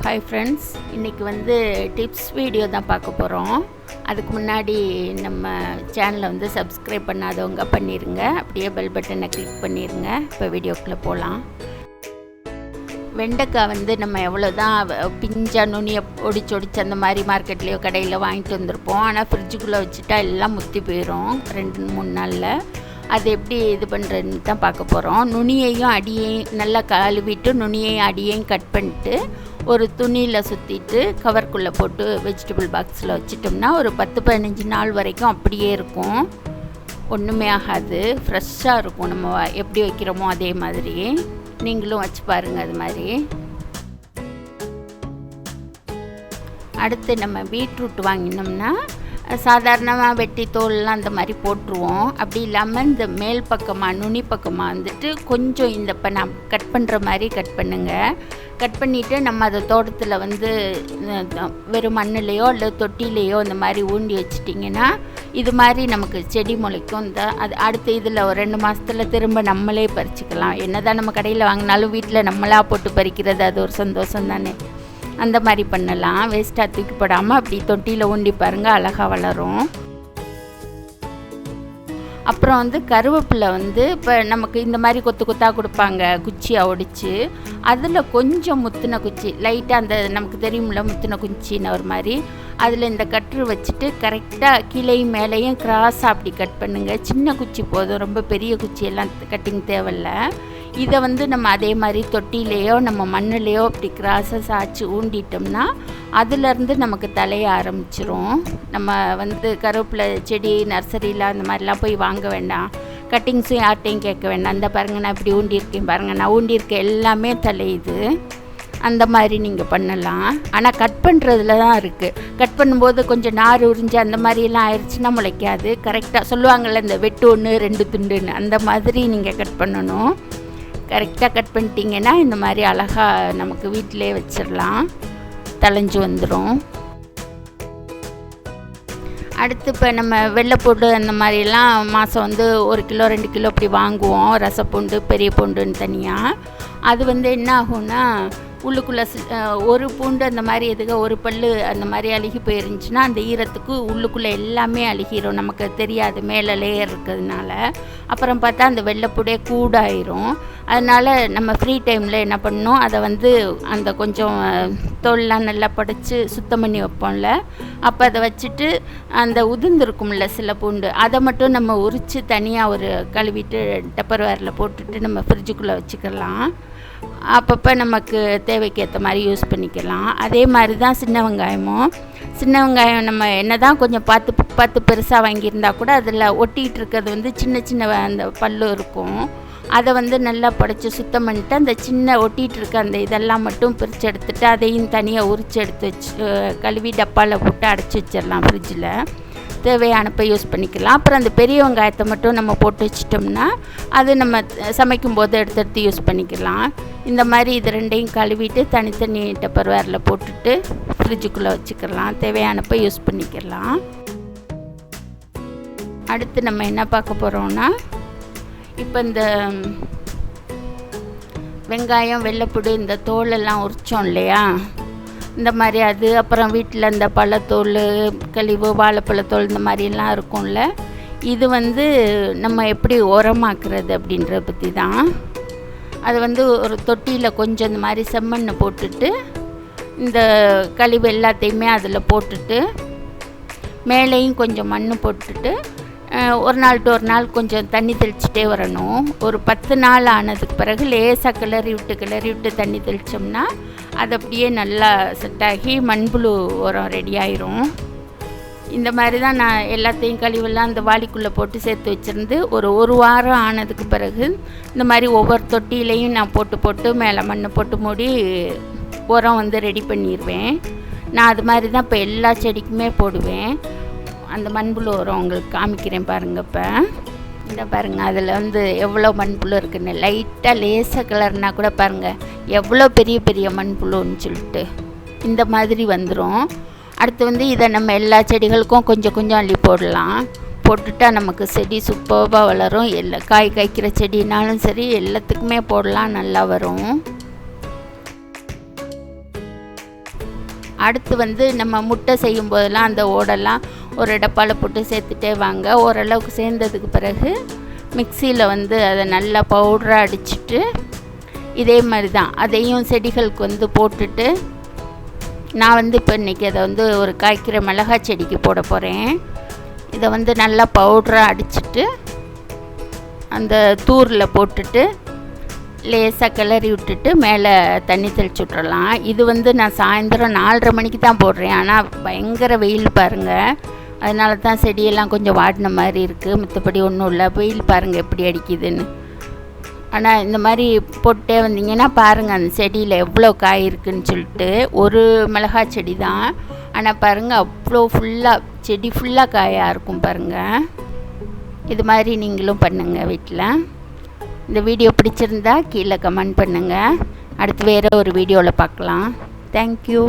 Hi friends, இன்றைக்கி tips video தான் பார்க்க போகிறோம். அதுக்கு முன்னாடி நம்ம சேனலை சப்ஸ்கிரைப் பண்ணாதவங்க பண்ணிடுங்க. அப்படியே பெல் பட்டனை கிளிக் பண்ணிடுங்க. இப்போ வீடியோக்குள்ளே போகலாம். வெண்டைக்காய் நம்ம எவ்வளோ தான் பிஞ்சா நுனியை ஒடிச்சு அந்த மாதிரி மார்க்கெட்லேயோ கடையில் வாங்கிட்டு வந்திருப்போம். ஆனால் ஃப்ரிட்ஜுக்குள்ளே வச்சுட்டா எல்லாம் முற்றி போயிடும் 2-3 நாளில். அது எப்படி இது பண்ணுறதுன்னு தான் பார்க்க போகிறோம். நுனியையும் அடியையும் நல்லா கழுவிட்டு நுனியையும் அடியையும் கட் பண்ணிட்டு ஒரு துணியில் சுற்றிட்டு கவர்க்குள்ளே போட்டு வெஜிடபிள் பாக்ஸில் வச்சிட்டோம்னா ஒரு 10-15 நாள் வரைக்கும் அப்படியே இருக்கும். ஒன்றுமே ஆகாது, ஃப்ரெஷ்ஷாக இருக்கும். நம்ம எப்படி வைக்கிறோமோ அதே மாதிரி நீங்களும் வச்சு பாருங்கள். அது மாதிரி அடுத்து நம்ம பீட்ரூட் வாங்கினோம்னா சாதாரணமாக வெட்டி தோல்லாம் அந்த மாதிரி போட்டுருவோம். அப்படி இல்லாமல் இந்த மேல் பக்கமாக நுனி பக்கமாக கொஞ்சம் இந்த இப்போ நான் கட் பண்ணுற மாதிரி கட் பண்ணுங்கள். கட் பண்ணிவிட்டு நம்ம அதை தோட்டத்தில் வெறும் மண்ணிலையோ இல்லை தொட்டிலையோ இந்த மாதிரி ஊண்டி வச்சிட்டிங்கன்னா இது மாதிரி நமக்கு செடி முளைக்கும். அது அடுத்த இதில் ஒரு 2 மாதத்தில் திரும்ப நம்மளே பறிச்சிக்கலாம். என்ன தான் நம்ம கடையில் வாங்கினாலும் வீட்டில் நம்மளாக போட்டு பறிக்கிறது அது ஒரு சந்தோஷம் தானே. அந்த மாதிரி பண்ணலாம். வேஸ்ட்டாக தூக்கி போடாமல் அப்படி தொட்டியில் ஊண்டி பாருங்கள், அழகாக வளரும். அப்புறம் கருவேப்பிலை இப்போ நமக்கு இந்த மாதிரி கொத்து கொத்தாக கொடுப்பாங்க, குச்சியாக ஒடிச்சு. அதில் கொஞ்சம் முத்தின குச்சி லைட்டாக அந்த நமக்கு தெரியுமில்ல முத்தின குச்சின்னு ஒரு மாதிரி அதில் இந்த கற்று வச்சுட்டு கரெக்டாக கீழே மேலேயும் கிராஸாக அப்படி கட் பண்ணுங்கள். சின்ன குச்சி போதும், ரொம்ப பெரிய குச்சியெல்லாம் கட்டிங் தேவையில்ல. இதை நம்ம அதே மாதிரி தொட்டிலேயோ நம்ம மண்ணிலையோ அப்படி கிராஸாக சாய்ச்சி ஊண்டிட்டோம்னா அதுலேருந்து நமக்கு தலைய ஆரம்பிச்சிரும். நம்ம கருவேப்பிலை செடி நர்சரியில் அந்த மாதிரிலாம் போய் வாங்க வேண்டாம். கட்டிங்ஸும் யார்ட்டையும் கேட்க வேண்டாம். அந்த பாருங்கள், நான் இப்படி ஊண்டியிருக்கேன் பாருங்கள், நான் ஊண்டியிருக்கேன் எல்லாமே தலையுது. அந்த மாதிரி நீங்கள் பண்ணலாம். ஆனால் கட் பண்ணுறதுல தான் இருக்குது. கட் பண்ணும்போது கொஞ்சம் நார் உறிஞ்சி அந்த மாதிரிலாம் ஆயிடுச்சுன்னா முளைக்காது. கரெக்டாக சொல்லுவாங்கள்ல இந்த வெட்டு 1-2 துண்டுன்னு, அந்த மாதிரி நீங்கள் கட் பண்ணணும். கரெக்டாக கட் பண்ணிட்டீங்கன்னா இந்த மாதிரி அழகாக நமக்கு வீட்டிலே வச்சிடலாம், தளைஞ்சு வந்துடும். அடுத்து இப்போ நம்ம வெள்ளைப்பூண்டு அந்த மாதிரிலாம் மாதம் 1 கிலோ 2 கிலோ அப்படி வாங்குவோம். ரசப்பூண்டு பெரிய பூண்டுன்னு தனியாக. அது என்ன ஆகும்னா உள்ளுக்குள்ளே ஒரு பூண்டு அந்த மாதிரி ஒரு பல்லு அந்த மாதிரி அழுகி போயிருந்துச்சுன்னா அந்த ஈரத்துக்கு உள்ளுக்குள்ளே எல்லாமே அழுகிரும், நமக்கு தெரியாது மேலே லேயர் இருக்கிறதுனால. அப்புறம் பார்த்தா அந்த வெள்ளைப்பூடே கூடாயிரும். அதனால் நம்ம ஃப்ரீ டைமில் என்ன பண்ணணும், அதை அந்த கொஞ்சம் தோல்லாம் நல்லா படைச்சி சுத்தம் பண்ணி வைப்போம்ல, அப்போ அதை வச்சுட்டு அந்த உதிர்ந்துருக்கும்ல சில பூண்டு, அதை மட்டும் நம்ம உரித்து தனியாக ஒரு கழுவிட்டு டப்பர்வேரில் போட்டுட்டு நம்ம ஃப்ரிட்ஜுக்குள்ளே வச்சுக்கலாம். அப்பப்போ நமக்கு தேவைக்கு ஏற்ற மாதிரி யூஸ் பண்ணிக்கலாம். அதே மாதிரி தான் சின்ன வெங்காயம் நம்ம என்ன தான் கொஞ்சம் பார்த்து பெருசாக வாங்கியிருந்தா கூட அதில் ஒட்டிகிட்டு இருக்கிறது சின்ன சின்ன அந்த பல்லு இருக்கும். அதை நல்லா படைச்சி சுத்தம் பண்ணிவிட்டு அந்த சின்ன ஒட்டிகிட்டு இருக்க அந்த இதெல்லாம் மட்டும் பிரித்து எடுத்துகிட்டு அதையும் தனியாக உரித்து எடுத்து வச்சு கழுவி டப்பாவில் போட்டு அடைச்சி வச்சிடலாம். ஃப்ரிட்ஜில் தேவையானப்போ யூஸ் பண்ணிக்கலாம். அப்புறம் அந்த பெரிய வெங்காயத்தை மட்டும் நம்ம போட்டு வச்சிட்டோம்னா அது நம்ம சமைக்கும் போது எடுத்து யூஸ் பண்ணிக்கலாம். இந்த மாதிரி இது ரெண்டையும் கழுவிட்டு தனித்தனி டப்பர்வேரில் போட்டுட்டு ஃப்ரிட்ஜுக்குள்ளே வச்சுக்கலாம். தேவையானப்போ யூஸ் பண்ணிக்கலாம். அடுத்து நம்ம என்ன பார்க்க போகிறோம்னா, இப்போ இந்த வெங்காயம் வெள்ளைப்பூடு இந்த தோலெல்லாம் உரித்தோம் இல்லையா, இந்த மாதிரி அது அப்புறம் வீட்டில் இந்த பழத்தோல் கழிவு வாழைப்பழத்தோல் இந்த மாதிரிலாம் இருக்கும்ல, இது நம்ம எப்படி உரமாக்குறது அப்படின்றத பற்றி தான். அது ஒரு தொட்டியில் கொஞ்சம் இந்த மாதிரி செம்மண்ணை போட்டுட்டு இந்த கழிவு எல்லாத்தையுமே அதில் போட்டுட்டு மேலேயும் கொஞ்சம் மண் போட்டுட்டு ஒரு நாள் டு ஒரு நாள் கொஞ்சம் தண்ணி தெளிச்சிட்டே வரணும். ஒரு 10 நாள் ஆனதுக்கு பிறகு லேசாக கிளறி விட்டு தண்ணி தெளித்தோம்னா அது அப்படியே நல்லா செட் ஆகி மண்புழு உரம் ரெடி ஆயிரும். இந்த மாதிரி தான் நான் எல்லாத்தையும் கழிவெல்லாம் அந்த வாளிக்குள்ளே போட்டு சேர்த்து வச்சுருந்து ஒரு வாரம் ஆனதுக்கு பிறகு இந்த மாதிரி ஒவ்வொரு தொட்டிலையும் நான் போட்டு மேலே மண் போட்டு மூடி உரம் ரெடி பண்ணிடுவேன். நான் அது மாதிரி தான் இப்போ எல்லா செடிக்குமே போடுவேன். அந்த மண்புழு உரம் உங்களுக்கு காமிக்கிறேன் பாருங்கள். இப்போ இந்த பாருங்கள், அதில் எவ்வளோ மண்புழு இருக்குன்னு. லைட்டாக லேசாக கலர்னா கூட பாருங்கள் எவ்வளோ பெரிய பெரிய மண்புழுன்னு சொல்லிட்டு இந்த மாதிரி வந்துடும். அடுத்து இதை நம்ம எல்லா செடிகளுக்கும் கொஞ்சம் கொஞ்சம் அள்ளி போடலாம். போட்டுட்டா நமக்கு செடி சூப்பராக வளரும். காய் காய்க்கிற செடினாலும் சரி எல்லாத்துக்குமே போடலாம், நல்லா வரும். அடுத்து வந்து நம்ம முட்டை செய்யும் போதெல்லாம் அந்த ஓடெல்லாம் ஒரு டப்பாவில் போட்டு சேர்த்துட்டே வாங்க. ஓரளவுக்கு சேர்ந்ததுக்கு பிறகு மிக்சியில் வந்து அதை நல்லா பவுடராக அடிச்சுட்டு இதே மாதிரி தான் அதையும் செடிகளுக்கு வந்து போட்டுட்டு, நான் வந்து இப்போ இன்றைக்கி அதை வந்து ஒரு காய்க்கிற மிளகாய் செடிக்கு போட போகிறேன். இதை வந்து நல்லா பவுடராக அடிச்சுட்டு அந்த தூரில் போட்டுட்டு லேசாக கிளறி விட்டுட்டு மேலே தண்ணி தெளிச்சு விட்றலாம். இது வந்து நான் சாயந்தரம் 4:30 மணிக்கு தான் போடுறேன். ஆனால் பயங்கர வெயில் பாருங்கள், அதனால தான் செடியெல்லாம் கொஞ்சம் வாடின மாதிரி இருக்குது. மற்றபடி ஒன்றும் இல்லை, வெயில் பாருங்கள் எப்படி அடிக்குதுன்னு. ஆனால் இந்த மாதிரி போட்டே வந்தீங்கன்னா பாருங்கள் அந்த செடியில் எவ்வளோ காய் இருக்குதுன்னு சொல்லிட்டு. ஒரு மிளகாய் செடி தான், ஆனால் பாருங்கள் அவ்வளோ ஃபுல்லாக செடி ஃபுல்லாக காயாக இருக்கும் பாருங்கள். இது மாதிரி நீங்களும் பண்ணுங்கள் வீட்டில். இந்த வீடியோ பிடிச்சிருந்தா கீழே கமெண்ட் பண்ணுங்கள். அடுத்து வேறு ஒரு வீடியோவில் பார்க்கலாம். தேங்க்யூ.